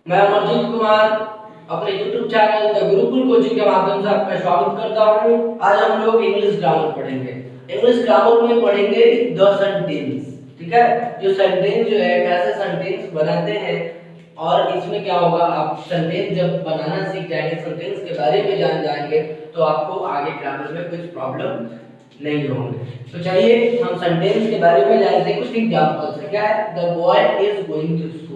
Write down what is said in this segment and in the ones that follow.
मैं अमरजीत कुमार अपने YouTube channel the Gurukul coaching के माध्यम से आपका स्वागत करता हूँ। आज हम लोग इंग्लिश ग्रामर पढ़ेंगे। इंग्लिश ग्रामर में पढ़ेंगे द सेंटेंस। ठीक है, जो सेंटेंस जो है कैसे सेंटेंस बनाते हैं और इसमें क्या होगा, आप सेंटेंस जब बनाना सीख जाएंगे, सेंटेंस के बारे में जान जाएंगे तो आपको आगे ग्रामर में कुछ प्रॉब्लम नहीं होंगे। तो चलिए हम सेंटेंस के बारे में जानते हैं। कुछ एग्जांपल्स है। क्या है? The boy is going to school.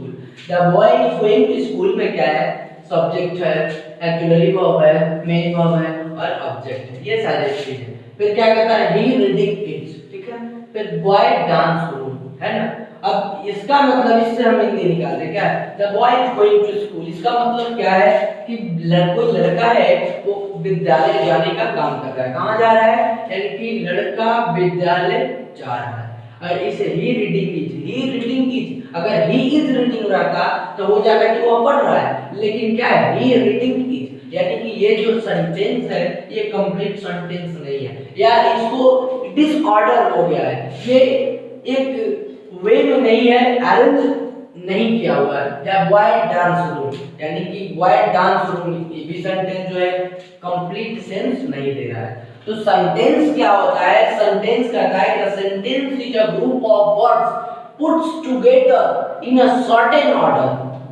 The boy is going to school में क्या है? सब्जेक्ट है, एक्चुअली वर्ब है, मेन वर्ब है और ऑब्जेक्ट है, ये सारे चीज है। फिर क्या कहता है? ही रीडिंग इट। ठीक है, फिर बॉय डांस रूम है ना। अब इसका मतलब इससे हम हिंदी निकालते हैं। क्या है? The boy is going to school, इसका मतलब क्या है कि कोई लड़का है वो विद्यालय जाने का काम कर रहा है। कहाँ जा रहा है? यानी कि लड़का विद्यालय जा रहा है। और इसे ही रीडिंग इज, अगर ही इज रीडिंग रहता तो हो जाता कि वो पढ़ रहा है, लेकिन क्या है? ही रीडिंग इज, यानी कि ये जो सेंटेंस है ये कंप्लीट सेंटेंस नहीं है, या इसको डिसऑर्डर हो गया है, ये एक वे में नहीं है, अरेंज नहीं किया हुआ है। या बॉय डांस रूम, यानी कि बॉय डांस रूम भी सेंटेंस जो है कंप्लीट सेंस नहीं दे रहा है। तो सेंटेंस क्या होता है? सेंटेंस कहता है the sentence is a group of words puts together in a certain order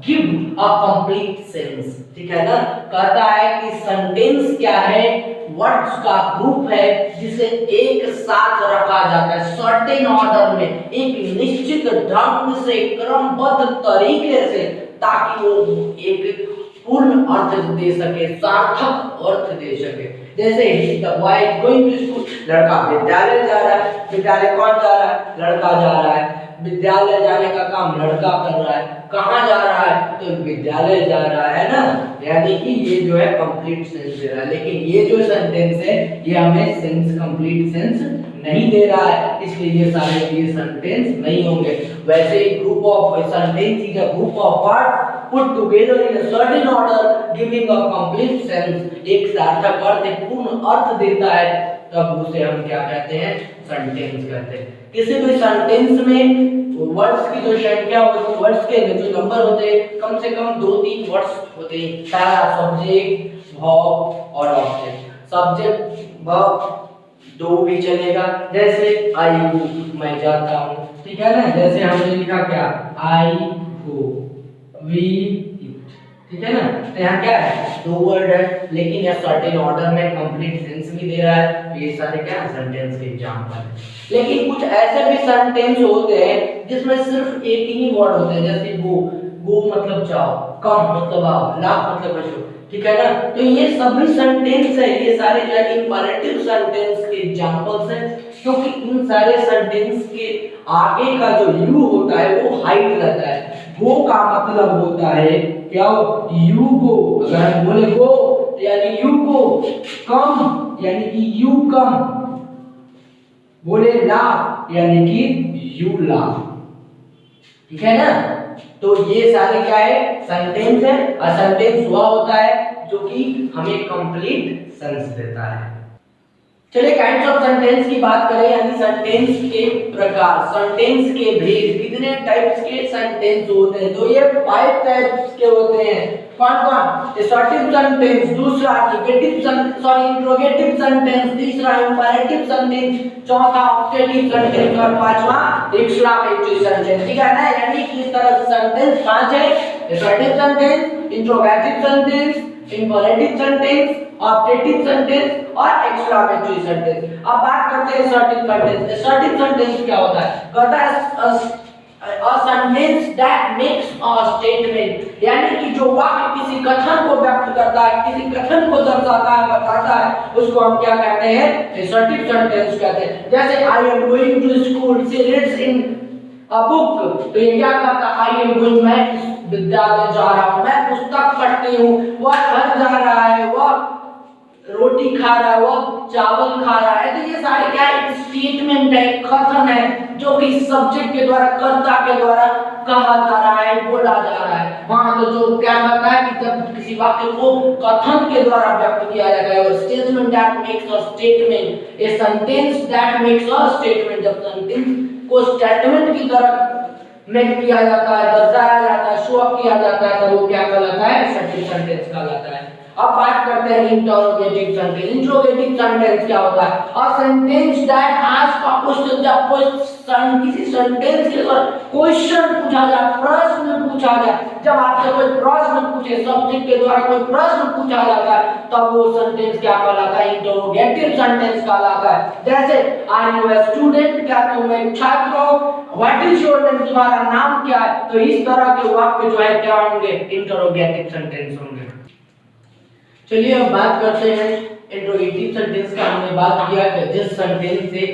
give a complete sense। ठीक है ना, कहता है कि सेंटेंस क्या है? वर्ड्स का ग्रुप है जिसे एक साथ रखा जाता है सर्टेन ऑर्डर में, एक निश्चित ढंग से, क्रमबद्ध तरीके से, ताकि वो एक पूर्ण अर्थ दे सके, सार्थक अर्थ दे सके। जैसे ही the boy is going to school, लड़का विद्यालय जा रहा है। विद्यालय कौन जा रहा है? लड़का जा रहा है। विद्यालय जाने का काम लड़का कर रहा है। कहाँ जा रहा है? तो विद्यालय जा रहा है ना, यानी कि ये जो है कंप्लीट सेंस दे रहा है। लेकिन ये जो सेंटेंस है ये हमें सेंस, कंप्लीट सेंस नहीं दे रहा है, इसलिए ये सारे ये सेंटेंस नहीं होंगे। वैसे ही group of sentence is a group of words put together in a certain order giving a complete sense, एक सार्थक अर्थ, एक पूर्ण अर्थ देता है, तब उसे हम क्या कहते हैं? सेंटेंस कहते हैं। किसी भी सेंटेंस में वर्ड्स की जो संख्या होती है, वर्ड्स के जो नंबर होते हैं, कम से कम 2-3 वर्ड्स होते हैं। पहला सब्जेक्ट, वर्ब और ऑब्जेक्ट। सब्जेक्ट वर्ब 2 भी चलेगा, जैसे आई गो, मैं जाता हूँ। ठीक है ना, जैसे हमने लिखा क्या? आई गो, वी इट। ठीक है ना, तो यहाँ क्या है? 2 वर्ड है, लेकिन यह सर्टेन ऑर्डर में कंप्लीट सेंस भी दे रहा है। तो ये सारे क्या है? सेंटेंस के एग्जांपल है। लेकिन कुछ ऐसे भी सेंटेंस होते हैं जिसमें सिर्फ एक ही वर्ड होते हैं, जैसे गो। गो मतलब जाओ, कम मतलब आओ, लाभ मतलब बचो। ठीक है ना, तो ये सभी सेंटेंस है, ये सारे जो है इंपैरेटिव सेंटेंस के एग्जांपल्स हैं, क्योंकि इन सारे सेंटेंस के आगे का जो यू होता है वो हाइट रहता है। गो का मतलब होता है क्या? यू गो, अगर हम बोले गो यानी यू गो, कम यानी कि यू कम, बोले लाभ यानी कि यू लाभ। ठीक है ना, तो ये सारे क्या है? सेंटेंस है। और सेंटेंस हुआ होता है जो कि हमें कंप्लीट सेंस देता है। चलिए काइंड्स ऑफ सेंटेंस की बात करें, यानी सेंटेंस के प्रकार, सेंटेंस के भेद, कितने टाइप्स के सेंटेंस होते हैं? तो ये 5 टाइप्स के होते हैं। कौन कौन? असर्टिव सेंटेंस, दूसरा नेगेटिव सॉरी इंट्रोगेटिव सेंटेंस, तीसरा इंपैरेटिव सेंटेंस, चौथा ऑब्जेक्टिव सेंटेंस और पांचवा एक्सक्लेमेटरी सेंटेंस। ठीक है ना, यानी इस तरह से सेंटेंस 5 है: assertive sentence, interrogative sentence, imperative sentence, objective sentence और एक्सक्लेमेटरी सेंटेंस। अब बात करते हैं असर्टिव सेंटेंस। असर्टिव सेंटेंस क्या होता है? कहता है a sentence that makes a statement, यानी कि जो वाक्य किसी कथन को व्यक्त करता है, किसी कथन को दर्शाता है, बताता है, उसको हम क्या कहते हैं? assertive sentence कहते हैं। जैसे I am going to school, she reads in a book, तो ये क्या कहता है? I am going, मैं विद्यालय जा रहा हूँ, मैं पुस्तक पढ़ती हूँ। वह घर जा रहा है, वह रोटी खा रहा है, वो चावल खा रहा है। तो ये सारे क्या है? स्टेटमेंट है, कथन है, जो कि सब्जेक्ट के द्वारा, कर्ता के द्वारा कहा जा रहा है, बोला जा रहा है। वहां तो जो क्या कहता है कि जब किसी वाक्य को कथन के द्वारा व्यक्त किया जाता है, statement that makes a statement, a sentence that makes a statement, जब सेंटेंस को स्टेटमेंट की तरह मेक किया जाता है, दर्शाया जाता है, शो अप किया जाता है, तो वो क्या कहलाता है? एसर्टिव सेंटेंस कहलाता है। अब बात करते हैं इंटरोगेटिव सेंटेंस। इंटरोगेटिव सेंटेंस क्या होता है? A sentence that ask a question, जब क्वेश्चन किसी सेंटेंस के ऊपर क्वेश्चन पूछा जाए, प्रश्न पूछा जाए, जब आपसे कोई प्रश्न पूछे, सब्जेक्ट के द्वारा कोई प्रश्न पूछा जाता है, तब वो सेंटेंस क्या कहलाता है? इंटरोगेटिव सेंटेंस कहलाता है। जैसे आर यू अ स्टूडेंट, क्या तुम एक छात्र हो? व्हाट इज योर नेम, तुम्हारा नाम क्या है? तो इस तरह के वाक्य जो है क्या होंगे? इंटरोगेटिव सेंटेंस होंगे। चलिए अब बात करते हैं इंटरोगेटिव सेंटेंस का। हमने बात किया कि जिस सेंटेंस से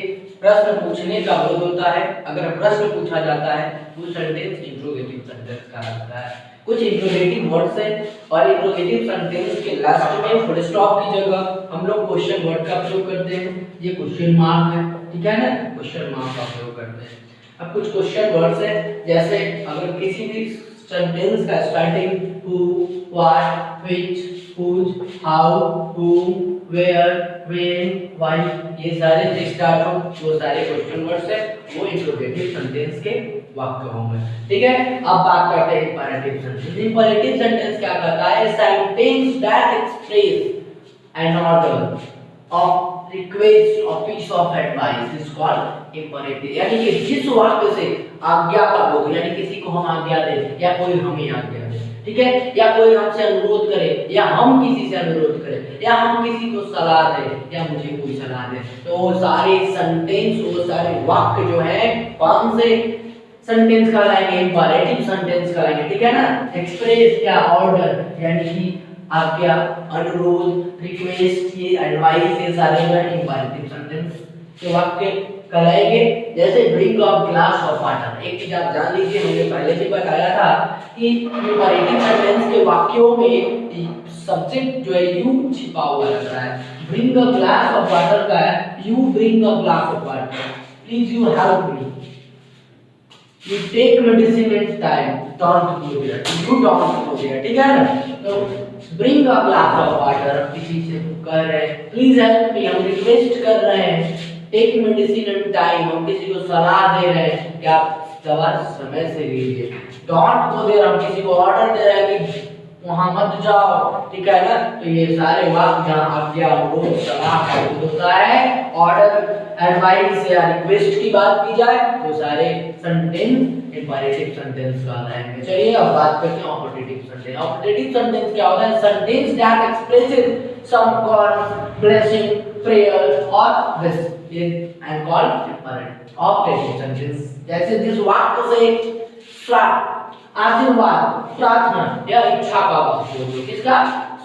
प्रश्न पूछने का बोध होता है, अगर प्रश्न पूछा जाता है वो सेंटेंस इंटरोगेटिव सेंटेंस कहलाता है। कुछ इंटरोगेटिव वर्ड्स हैं और इंटरोगेटिव सेंटेंस के लास्ट में फुल स्टॉप की जगह हम लोग क्वेश्चन वर्ड का प्रयोग करते हैं। ये क्वेश्चन मार्क है, ठीक है ना? क्वेश्चन मार्क का प्रयोग करते हैं। अब कुछ क्वेश्चन वर्ड्स हैं, जैसे अगर किसी भी सेंटेंस का starting who, what, which, whose, how, whom, where, when, why, ये सारे जो स्टार्ट हो वो सारे क्वेश्चन वर्ड्स है, वो इंटरोगेटिव सेंटेंस के वाक्य होंगे। ठीक है, अब बात करते हैं इंपरेटिव सेंटेंस। इंपरेटिव सेंटेंस क्या कहता है? Sentence that express an order of request और piece of advice is called imperative. यानी कि जिस वाक्य से आज्ञा का बोध, यानी किसी को हम आज्ञा दें या कोई हमें आज्ञा दे, ठीक है, या कोई हमसे अनुरोध करे या हम किसी से अनुरोध करें या हम किसी को सलाह दें या मुझे कोई सलाह दे, तो वो सारे सेंटेंस, वो सारे वाक्य जो है कौन से सेंटेंस कहलाएंगे? इंपरेटिव सेंटेंस कहलाएंगे। ठीक है ना? एक्सप्रेस क्या? ऑर्डर, यानी कि आज्ञा, अनुरोध, रिक्वेस्ट, ये एडवाइस, ये सारे जो है इंपरेटिव सेंटेंस के वाक्य कहलाएंगे। जैसे drink a glass of water, एक चीज आप जान लीजिए, हमने पहले भी बताया था कि इंपरेटिव सेंटेंस के वाक्यों में सब्जेक्ट जो है यू छिपा हुआ रहता है। Bring a glass of water का है you bring a glass of water, please you help me, you take medicine in time, don't go there, you don't go there. ठीक है ना? तो bring a glass of water, किसी से कह रहे हैं प्लीज हेल्प मी, हम रिक्वेस्ट कर रहे हैं। टेक मेडिसिन इन टाइम, हम किसी को सलाह दे रहे हैं कि आप दवा समय से लीजिए। डोंट गो देयर, हम किसी को ऑर्डर दे रहे हैं कि वहां मत जाओ। ठीक है ना? तो ये सारे वाक्य जहां आज्ञा, अनुरोध, सलाह का होता है, ऑर्डर, एडवाइस या रिक्वेस्ट की बात की जाए, तो सारे सेंटेंस इंपरेटिव सेंटेंस कहलाएंगे। चलिए अब बात करते हैं ऑपरेटिव सेंटेंस। ऑपरेटिव सेंटेंस क्या होता है? Sentence that expresses some call, blessing, prayer और विश, ये and called imperative operative sentence. जैसे जिस वाक्य से आशीर्वाद, प्रार्थना या इच्छा का वाक्य हो, किसका?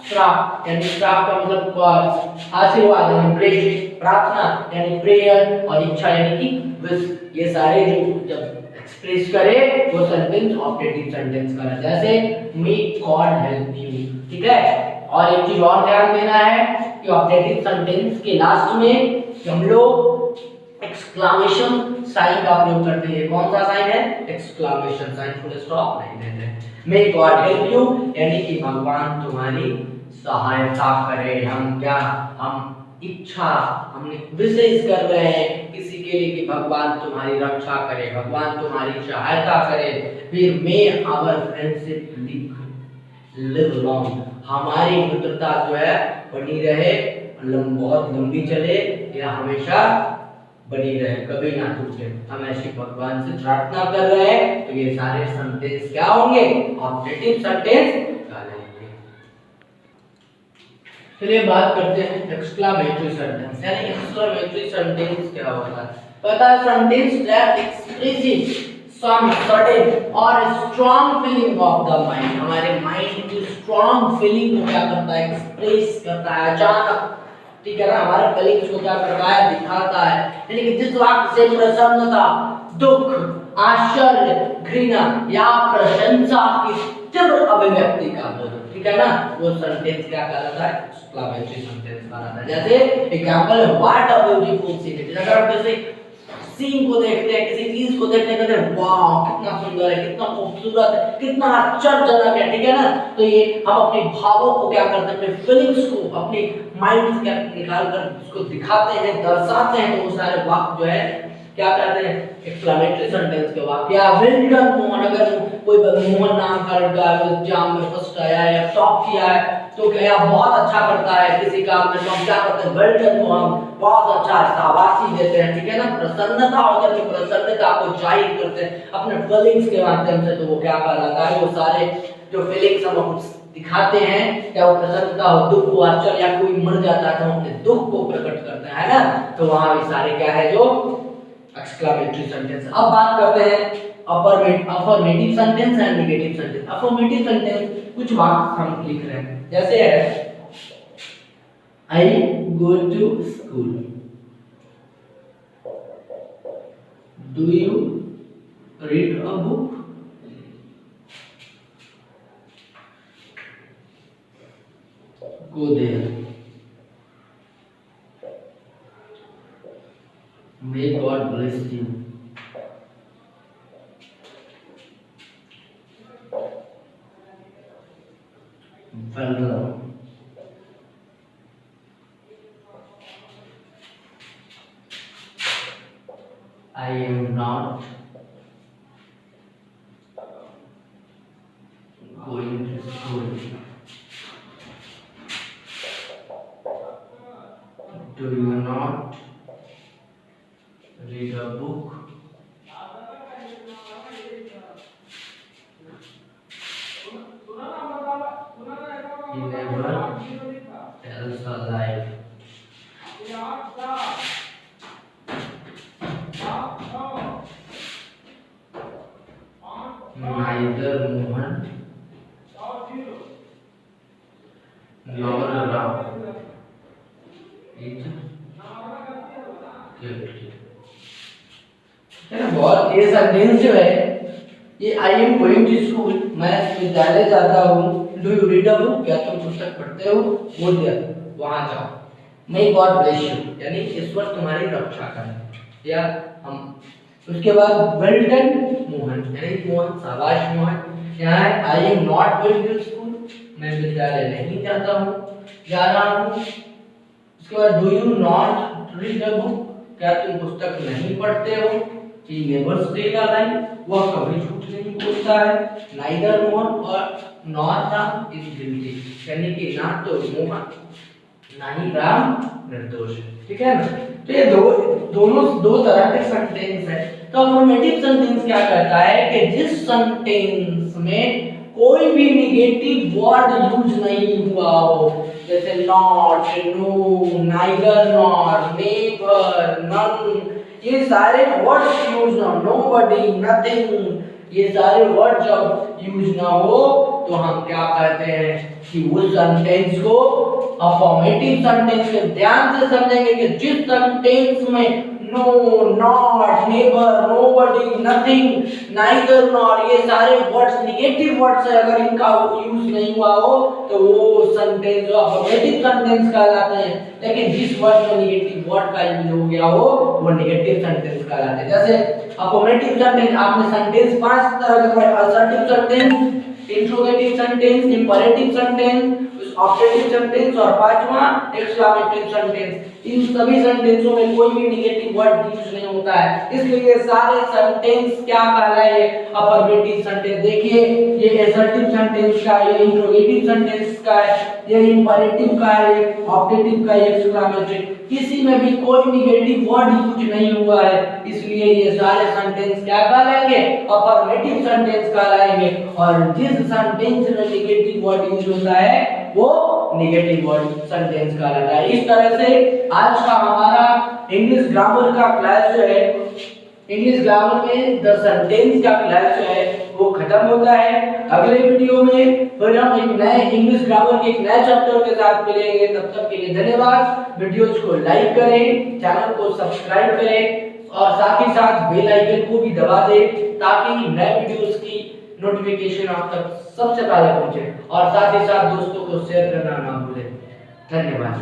श्राप, यानी श्राप का मतलब कॉज, आशीर्वाद यानी ब्लेसिंग, प्रार्थना यानी प्रेयर और इच्छा यानी कि विश, ये सारे जो जब एक्सप्रेस करे वो सेंटेंस ऑपरेटिव सेंटेंस का है। जैसे मे गॉड हेल्प यू। ठीक है? और एक चीज और ध्यान देना है कि ऑपरेटिव सेंटेंस के लास्ट में हम लोग एक्सक्लेमेशन साइन का प्रयोग करते हैं। कौन सा साइन है? एक्सक्लेमेशन साइन, फुल स्टॉप नहीं देते। मे गॉड हेल्प यू यानी कि भगवान तुम्हारी सहायता करे। हम क्या, हम इच्छा, हमने विशेष कर रहे हैं किसी के लिए कि भगवान तुम्हारी रक्षा करे, भगवान तुम्हारी सहायता करे। फिर मे आवर फ्रेंडशिप लिव लॉन्ग, हमारी मित्रता जो है बनी रहे, बहुत लंबी चले या हमेशा बनी रहे, कभी ना टूटे। हम ऐसी भगवान से प्रार्थना कर रहे हैं। तो ये सारे सेंटेंस क्या होंगे? ऑपरेटिव सेंटेंस कहलाएंगे। चलिए बात करते हैं एक्सक्लेमेटरी सेंटेंस। यानी एक्सक्लेमेटरी सेंटेंस क्या होता है? पता है, sentence that expresses some sudden और strong feeling of the mind, हमारे माइंड की स्ट्रांग फीलिंग को क्या करता है? एक्सप्रेस करता है अचानक। ठीक है ना? हमारे फीलिंग्स को क्या करता है? दिखाता है। यानी कि जिस वाक्य से प्रसन्नता, दुख, आश्चर्य, घृणा या प्रशंसा की तीव्र अभिव्यक्ति का बोध, ठीक है ना, वो सेंटेंस क्या कहलाता है? एक्सक्लेमेटरी सेंटेंस कहलाता है। जैसे एग्जांपल है, what a beautiful seen it is. अगर आप जैसे सीन को देखते हैं, किसी चीज को देखते हैं, कहते हैं वाह कितना सुंदर है, कितना खूबसूरत है, कितना आश्चर्यजनक है। ठीक है ना? तो ये हम अपने भावों को क्या करते हैं? अपने फीलिंग्स को अपने माइंड से निकाल कर उसको दिखाते हैं, दर्शाते हैं। तो वो सारे वाक्य जो है क्या कहते हैं एक्सक्लेमेटरी सेंटेंस के बाद या वेल डन मोहन, अगर कोई मोहन नाम का लड़का एग्जाम में फर्स्ट आया है या टॉप किया है तो क्या बहुत अच्छा करता है किसी काम में, तो हम क्या करते हैं वेल डन मोहन, बहुत अच्छा है, शाबाशी देते हैं, ठीक है ना। प्रसन्नता हो जाती है, प्रसन्नता को जाहिर करते हैं अपने फीलिंग्स के माध्यम से, तो वो क्या कहलाता है, वो सारे जो फीलिंग्स हम दिखाते हैं, क्या वो प्रसन्नता हो, दुख हो, आश्चर्य, या कोई मर जाता है तो अपने दुख को प्रकट करते हैं ना, तो वहां भी सारे क्या है जो एक्सक्लेमेटरी सेंटेंस। अब बात करते हैं affirmative sentence and negative sentence. Affirmative sentence कुछ वाक्य हम लिख रहे हैं, जैसे है I go to school, do you read a book, go there, may God bless you, welcome, I am not going to school, do you not read a book, he never tells a lie, neither Mohan nor Ram is guilty। है ना, बहुत ये sentence जो है ये I am going to school, मैं विद्यालय जाता हूँ, do you read a book, क्या तुम पुस्तक पढ़ते हो, वो दिया वहां जाओ, मे गॉड ब्लेस यू, यानी ईश्वर तुम्हारी रक्षा करे, या हम उसके बाद वेल डन मोहन, यानी मोहन शाबाश मोहन, यहाँ है I am not going to school, मैं विद्यालय नहीं जाता हूँ, जा रहा हूँ। उसके बाद do you not read a book, क्या तुम पुस्तक नहीं पढ़ते हो, he never tell a lie, वह कभी झूठ नहीं बोलता है, neither मोहन और nor राम is guilty, यानी कि ना तो मोहन ना ही राम निर्दोष है, ठीक है ना। तो ये दोनों दो तरह के सेंटेंस है। तो अफर्मेटिव सेंटेंस क्या कहता है कि जिस सेंटेंस में कोई भी निगेटिव वर्ड यूज नहीं हुआ हो, जैसे not, no, neither nor, never, none, ये सारे वर्ड्स यूज ना, नोबडी, नथिंग, ये सारे वर्ड जब यूज ना हो तो हम क्या कहते हैं कि उस सेंटेंस को अफर्मेटिव सेंटेंस के ध्यान से समझेंगे कि जिस सेंटेंस में no, not, never, nobody, nothing, neither nor, ये सारे वर्ड्स निगेटिव वर्ड्स है, अगर इनका यूज नहीं हुआ हो तो वो सेंटेंस जो अफर्मेटिव सेंटेंस कहलाते हैं। लेकिन जिस वर्ड में निगेटिव वर्ड का यूज हो गया हो वो नेगेटिव सेंटेंस कहलाते हैं। जैसे अफर्मेटिव सेंटेंस आपने सेंटेंस 5 तरह के पढ़े, assertive sentence, interrogative sentence, imperative sentence, objective sentence और पांचवा एक्सक्लेमेटरी सेंटेंस। इन सभी सेंटेंसों में कोई भी नेगेटिव वर्ड यूज नहीं होता है, इसलिए सारे सेंटेंस क्या कहलाए अफर्मेटिव सेंटेंस। देखिए ये असर्टिव सेंटेंस का, ये इंट्रोगेटिव सेंटेंस का है, ये इंपरेटिव का है, ये ऑब्जेक्टिव का, ये एक्सक्लेमेटरी, किसी में भी कोई नेगेटिव वर्ड यूज नहीं हुआ है, इसलिए ये सारे सेंटेंस क्या कहलाएंगे अफर्मेटिव सेंटेंस कहलाएंगे। और जिस सेंटेंस में नेगेटिव वर्ड यूज होता है वो नेगेटिव वर्ड सेंटेंस कहलाता है। इस तरह से आज का हमारा इंग्लिश ग्रामर का क्लास जो है, इंग्लिश ग्रामर में द सेंटेंस का क्लास जो है वो खत्म होता है। अगले वीडियो में फिर हम एक नए इंग्लिश ग्रामर के एक नए चैप्टर के साथ मिलेंगे। तब तक के लिए धन्यवाद। वीडियोज को लाइक करें, चैनल को सब्सक्राइब करें और साथ ही साथ बेल आइकन को भी दबा दें ताकि नए वीडियोस की नोटिफिकेशन आप तक सबसे पहले पहुंचे। और साथ ही साथ दोस्तों को शेयर करना ना भूलें। धन्यवाद।